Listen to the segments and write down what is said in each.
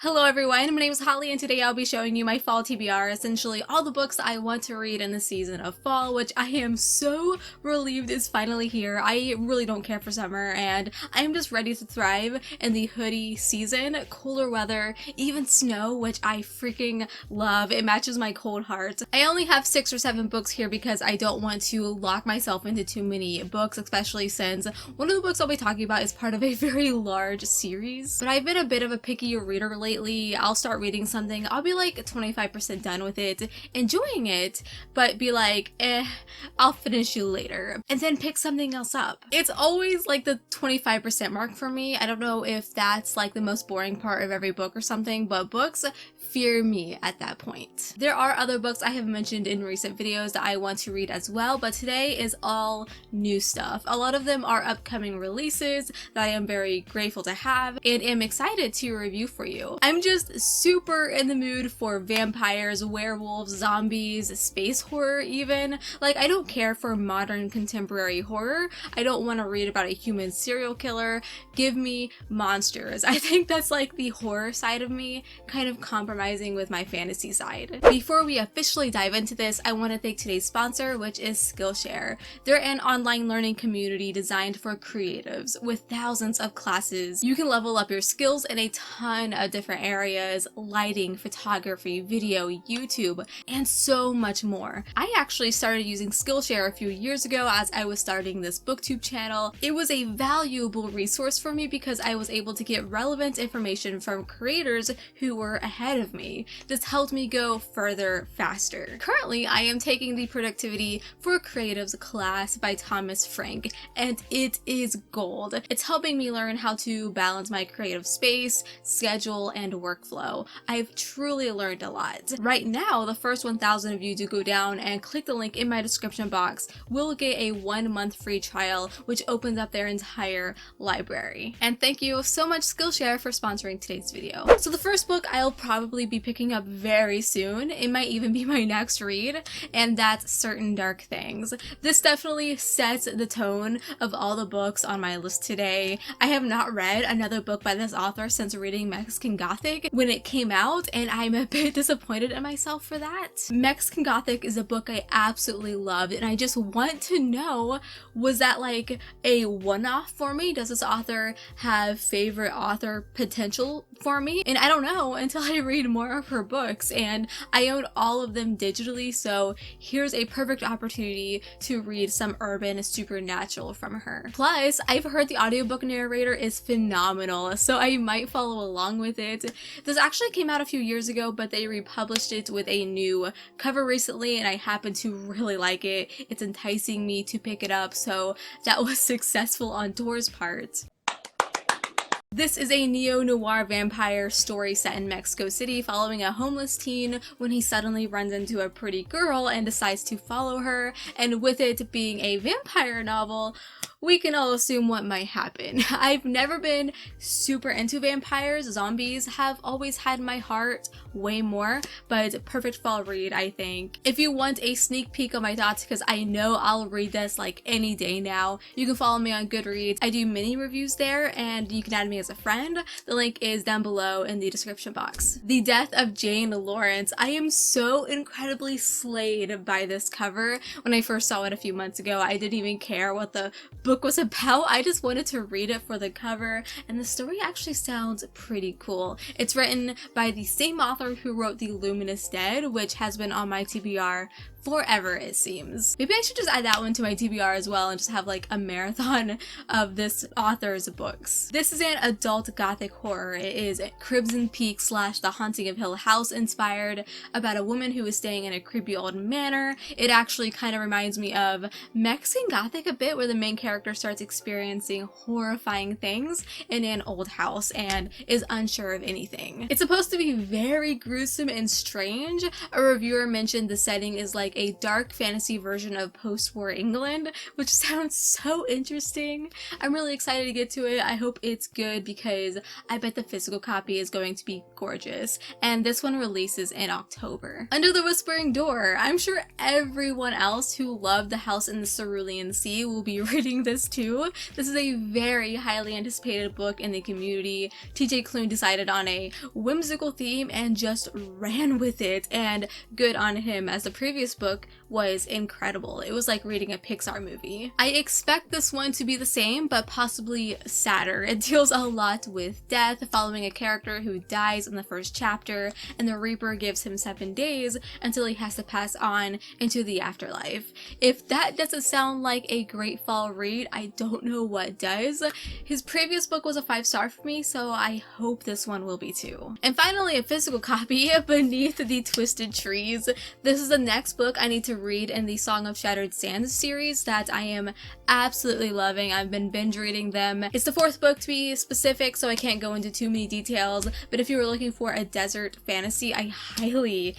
Hello everyone, my name is Holly and today I'll be showing you my fall TBR, essentially all the books I want to read in the season of fall, which I am so relieved is finally here. I really don't care for summer and I am just ready to thrive in the hoodie season, cooler weather, even snow, which I freaking love. It matches my cold heart. I only have 6 or 7 books here because I don't want to lock myself into too many books, especially since one of the books I'll be talking about is part of a very large series. But I've been a bit of a picky reader lately. I'll start reading something, I'll be like 25% done with it, enjoying it, but be like, I'll finish you later, and then pick something else up. It's always like the 25% mark for me. I don't know if that's like the most boring part of every book or something, but books fear me at that point. There are other books I have mentioned in recent videos that I want to read as well, but today is all new stuff. A lot of them are upcoming releases that I am very grateful to have and am excited to review for you. I'm just super in the mood for vampires, werewolves, zombies, space horror even. Like, I don't care for modern contemporary horror. I don't want to read about a human serial killer. Give me monsters. I think that's like the horror side of me kind of compromising with my fantasy side. Before we officially dive into this, I want to thank today's sponsor, which is Skillshare. They're an online learning community designed for creatives with thousands of classes. You can level up your skills in a ton of different areas: lighting, photography, video, YouTube, and so much more. I actually started using Skillshare a few years ago as I was starting this booktube channel. It was a valuable resource for me because I was able to get relevant information from creators who were ahead of me. This helped me go further faster. Currently, I am taking the Productivity for Creatives class by Thomas Frank, and it is gold. It's helping me learn how to balance my creative space, schedule, and workflow. I've truly learned a lot. Right now, the first 1,000 of you to go down and click the link in my description box will get a 1-month free trial, which opens up their entire library. And thank you so much, Skillshare, for sponsoring today's video. So the first book I'll probably be picking up very soon, it might even be my next read, and that's Certain Dark Things. This definitely sets the tone of all the books on my list today. I have not read another book by this author since reading Mexican Gothic when it came out, and I'm a bit disappointed in myself for that. Mexican Gothic is a book I absolutely loved, and I just want to know, was that like a one-off for me? Does this author have favorite author potential for me? And I don't know until I read more of her books, and I own all of them digitally, so here's a perfect opportunity to read some urban supernatural from her. Plus, I've heard the audiobook narrator is phenomenal, so I might follow along with it. This actually came out a few years ago, but they republished it with a new cover recently, and I happen to really like it. It's enticing me to pick it up, so that was successful on Dora's part. This is a neo-noir vampire story set in Mexico City following a homeless teen when he suddenly runs into a pretty girl and decides to follow her, and with it being a vampire novel, we can all assume what might happen. I've never been super into vampires. Zombies have always had my heart way more, but perfect fall read, I think. If you want a sneak peek of my thoughts, because I know I'll read this like any day now, you can follow me on Goodreads. I do mini reviews there, and you can add me as a friend. The link is down below in the description box. The Death of Jane Lawrence. I am so incredibly slayed by this cover. When I first saw it a few months ago, I didn't even care what the book was about. I just wanted to read it for the cover, and the story actually sounds pretty cool. It's written by the same author who wrote The Luminous Dead, which has been on my TBR forever, it seems. Maybe I should just add that one to my TBR as well and just have like a marathon of this author's books. This is an adult gothic horror. It is Crimson Peak / The Haunting of Hill House inspired, about a woman who is staying in a creepy old manor. It actually kind of reminds me of Mexican Gothic a bit, where the main character starts experiencing horrifying things in an old house and is unsure of anything. It's supposed to be very gruesome and strange. A reviewer mentioned the setting is like a dark fantasy version of post-war England, which sounds so interesting. I'm really excited to get to it. I hope it's good because I bet the physical copy is going to be gorgeous, and this one releases in October. Under the Whispering Door. I'm sure everyone else who loved The House in the Cerulean Sea will be reading this too. This is a very highly anticipated book in the community. TJ Klune decided on a whimsical theme and just ran with it, and good on him, as the previous book was incredible. It was like reading a Pixar movie. I expect this one to be the same, but possibly sadder. It deals a lot with death, following a character who dies in the first chapter, and the Reaper gives him 7 days until he has to pass on into the afterlife. If that doesn't sound like a great fall read, I don't know what does. His previous book was a 5-star for me, so I hope this one will be too. And finally, a physical copy, Beneath the Twisted Trees. This is the next book I need to read in the Song of Shattered Sands series that I am absolutely loving. I've been binge reading them. It's the 4th book to be specific, so I can't go into too many details, but if you were looking for a desert fantasy, I highly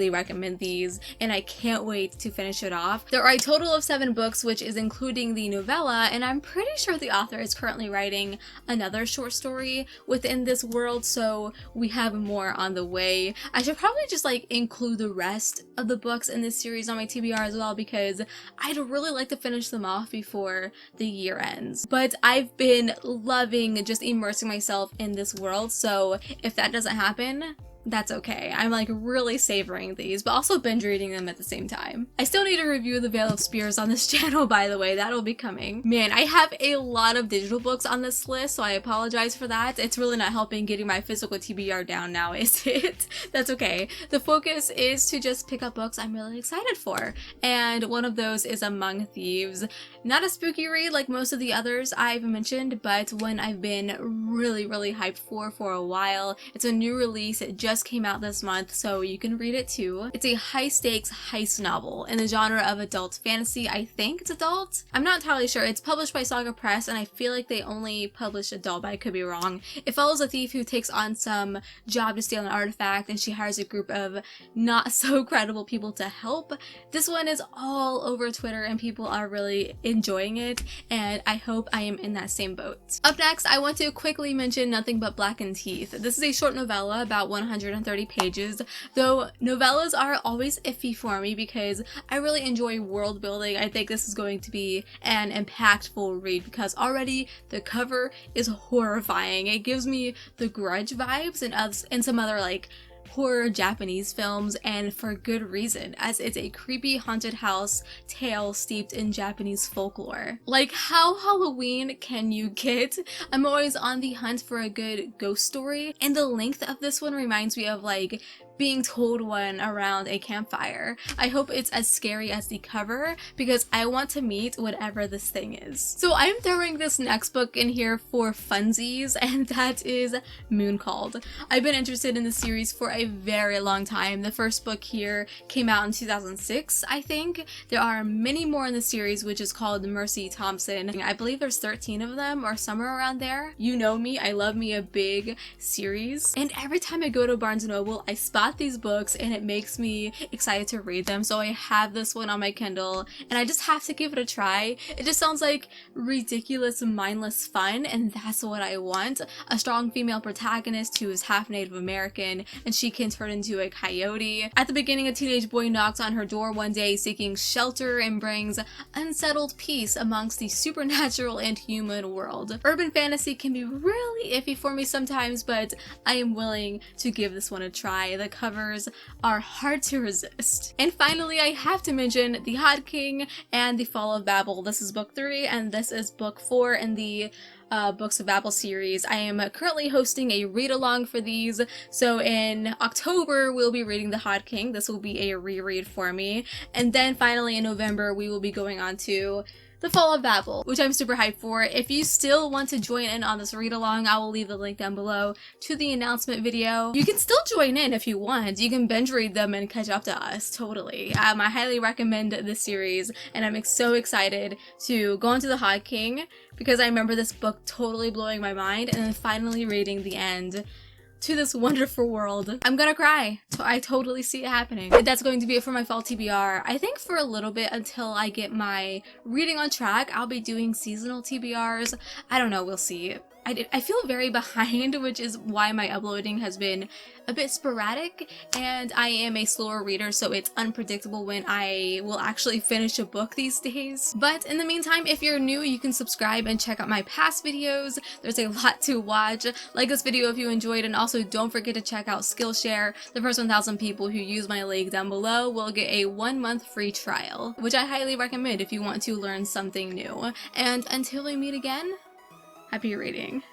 recommend these, and I can't wait to finish it off. There are a total of 7 books, which is including the novella, and I'm pretty sure the author is currently writing another short story within this world, so we have more on the way. I should probably just like include the rest of the books in this series on my TBR as well, because I'd really like to finish them off before the year ends. But I've been loving just immersing myself in this world, so if that doesn't happen, that's okay. I'm like really savoring these, but also binge reading them at the same time. I still need to review The Veil of Spears on this channel, by the way. That'll be coming. Man, I have a lot of digital books on this list, so I apologize for that. It's really not helping getting my physical TBR down now, is it? That's okay. The focus is to just pick up books I'm really excited for, and one of those is Among Thieves. Not a spooky read like most of the others I've mentioned, but one I've been really hyped for a while. It's a new release. It just came out this month, so you can read it too. It's a high-stakes heist novel in the genre of adult fantasy. I think it's adult. I'm not entirely sure. It's published by Saga Press, and I feel like they only publish adult, but I could be wrong. It follows a thief who takes on some job to steal an artifact, and she hires a group of not so credible people to help. This one is all over Twitter, and people are really enjoying it, and I hope I am in that same boat. Up next, I want to quickly mention Nothing But Blackened Teeth. This is a short novella about 130 pages, though novellas are always iffy for me because I really enjoy world building. I think this is going to be an impactful read because already the cover is horrifying. It gives me The Grudge vibes and some other like horror Japanese films, and for good reason, as it's a creepy haunted house tale steeped in Japanese folklore. Like, how Halloween can you get? I'm always on the hunt for a good ghost story, and the length of this one reminds me of like being told one around a campfire. I hope it's as scary as the cover because I want to meet whatever this thing is. So I'm throwing this next book in here for funsies, and that is Mooncalled. I've been interested in the series for a very long time. The first book here came out in 2006, I think. There are many more in the series, which is called Mercy Thompson. I believe there's 13 of them or somewhere around there. You know me, I love me a big series. And every time I go to Barnes & Noble, I spot these books and it makes me excited to read them. So I have this one on my Kindle and I just have to give it a try. It just sounds like ridiculous, mindless fun, and that's what I want. A strong female protagonist who is half Native American and she can turn into a coyote. At the beginning, a teenage boy knocks on her door one day seeking shelter and brings unsettled peace amongst the supernatural and human world. Urban fantasy can be really iffy for me sometimes, but I am willing to give this one a try. The covers are hard to resist. And finally, I have to mention The Hot King and The Fall of Babel. This is book 3 and this is book 4 in the Books of Babel series. I am currently hosting a read-along for these, so in October we'll be reading The Hot King. This will be a reread for me, and then finally in November we will be going on to The Fall of Babel, which I'm super hyped for. If you still want to join in on this read-along, I will leave the link down below to the announcement video. You can still join in if you want. You can binge read them and catch up to us, totally. I highly recommend this series, and I'm so excited to go into The Hot King because I remember this book totally blowing my mind and then finally reading the end to this wonderful world. I'm gonna cry. I totally see it happening. That's going to be it for my fall TBR. I think for a little bit until I get my reading on track, I'll be doing seasonal TBRs. I don't know, we'll see. I feel very behind, which is why my uploading has been a bit sporadic, and I am a slower reader, so it's unpredictable when I will actually finish a book these days. But in the meantime, if you're new, you can subscribe and check out my past videos. There's a lot to watch. Like this video if you enjoyed, and also don't forget to check out Skillshare. The first 1,000 people who use my link down below will get a 1-month free trial, which I highly recommend if you want to learn something new. And until we meet again, happy reading.